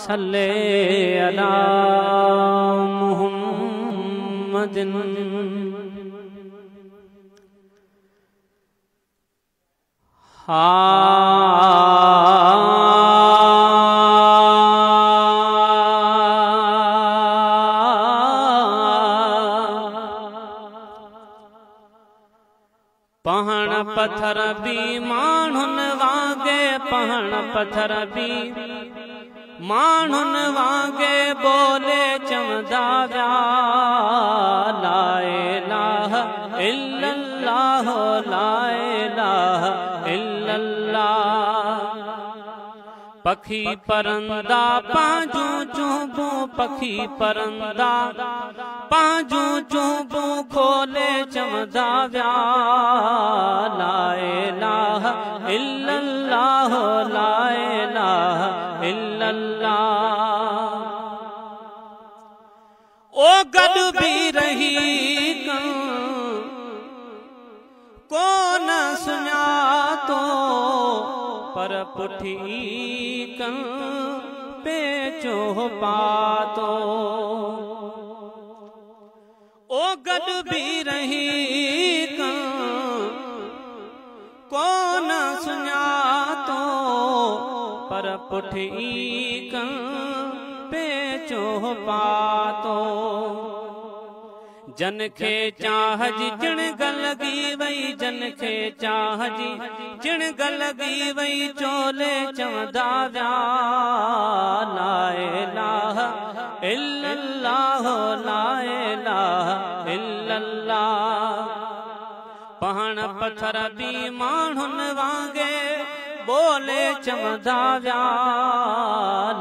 सल्ले अला मुहम्मदिन। पहण पत्थर भी माण्हुन वांगे, पहण पत्थर भी माण्हुन वांगे बोले चवंदा विया ला इलाहा इल्लल्लाह ला इलाहा इल्लल्लाह। पखी परंदा पांजू चूबू, पखी परंदा पांजू चूबू खोले चवंदा विया ला इलाहा इल्लल्लाह ला इलाहा इल्लल्लाह। ओ गड भी रही को न सुञातो, पर पुठी कं पेचो पातो। ओ गड भी रही को न सुञातो, पर पुठी कं पेचो पातो। जन खे चाह जी चिणग लगी वई, जन खे चाह जी चिणग लगी वई चोले चवंदा विया ला इलाहा इल्लल्लाह ला इलाहा इल्लल्लाह। पहण पत्थर भी माण्हुन वांगे बोले चवंदा विया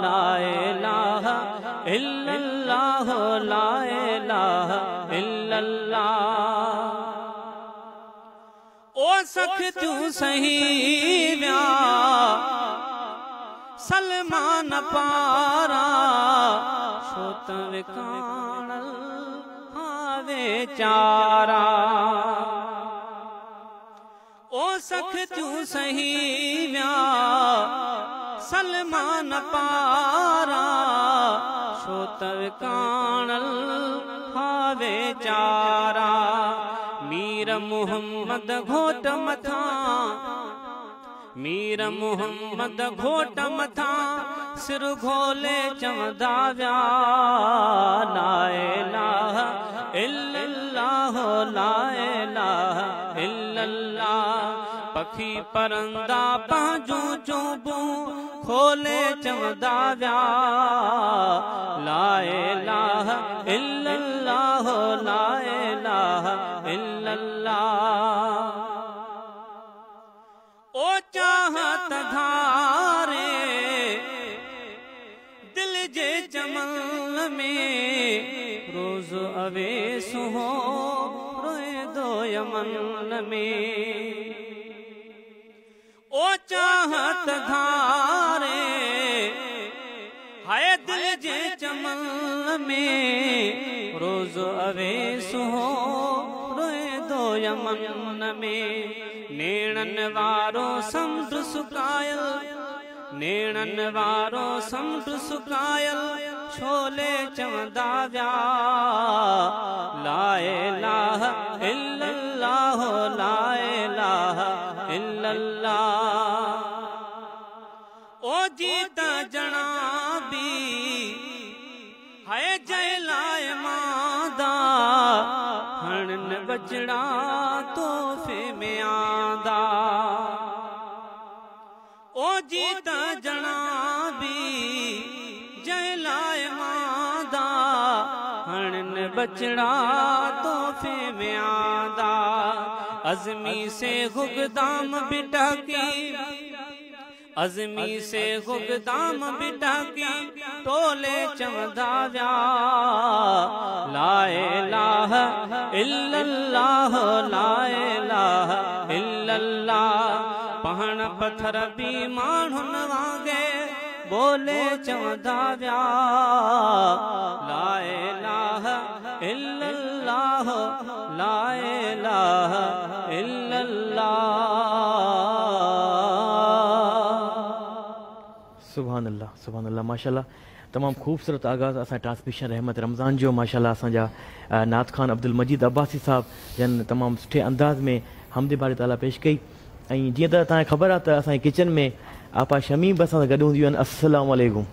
ला इलाहा इल्लल्लाह ला इलाहा इल्लल्लाह। ओ सख तू सही विया सलमान पारा, छो त विकाणल हावे चारा। ओ सख तू सही विया सलमान पारा, छो त विकाणल हावे चारा। मीर मुहम्मद घोट मथा, मीर मुहम्मद घोट मथा सिर घोले चवंदा विया ला इलाहा इल्लल्लाह ला इलाहा इल्लल्लाह। पखी परंदा पांजू चूबू खोले चवंदा विया ला इलाहा इल्लल्लाह ला इलाहा इल्लल्लाह। ओ चाहत धारे दिल जे चमन में, रोज अवेस हो रोए दो यमन में। ओ चाहत धारे हाय दिल जे चमन में, रोज अवेस हो रोए दो यमन में। नेणन वारो समुंड सुकायल, नेणन वारो समुंड सुकायल छोले चवंदा विया ला इलाहा इल्लल्लाह ला इलाहा इल्लल्लाह। ओ जीत जना भी हाय जय लाए मादा, हणन बजड़ा तोहफे में आंदा। ओ जीत जना भी जय लाए मादा, हणन बजड़ा तोहफे में आंदा। अज़मी से गुगदाम बिटकी, अज़मी से गुगदाम बिटकी टोले चवंदा विया ला इलाहा इल्लल्लाह ला इलाहा इल्लल्लाह। पहण पत्थर भी माण्हुन वांगे बोले चवंदा विया ला इलाहा इल्लल्लाह ला इलाहा इल्लल्लाह। सुभान अल्लाह माशाल्लाह। तमाम खूबसूरत आगाज़ असां ट्रांसमिशन रहमत रमज़ान जो माशाल्लाह असांजा नात खान अब्दुल मजीद अब्बासी साहब जन तमाम सुठे अंदाज़ में हमदे बारी ताला पेश कई। ऐं जीअं त तव्हांखे ख़बर आहे त असांजे किचन में आपा शमी बि असां सां गॾु हूंदियूं आहिनि। अस्सलामु अलैकुम।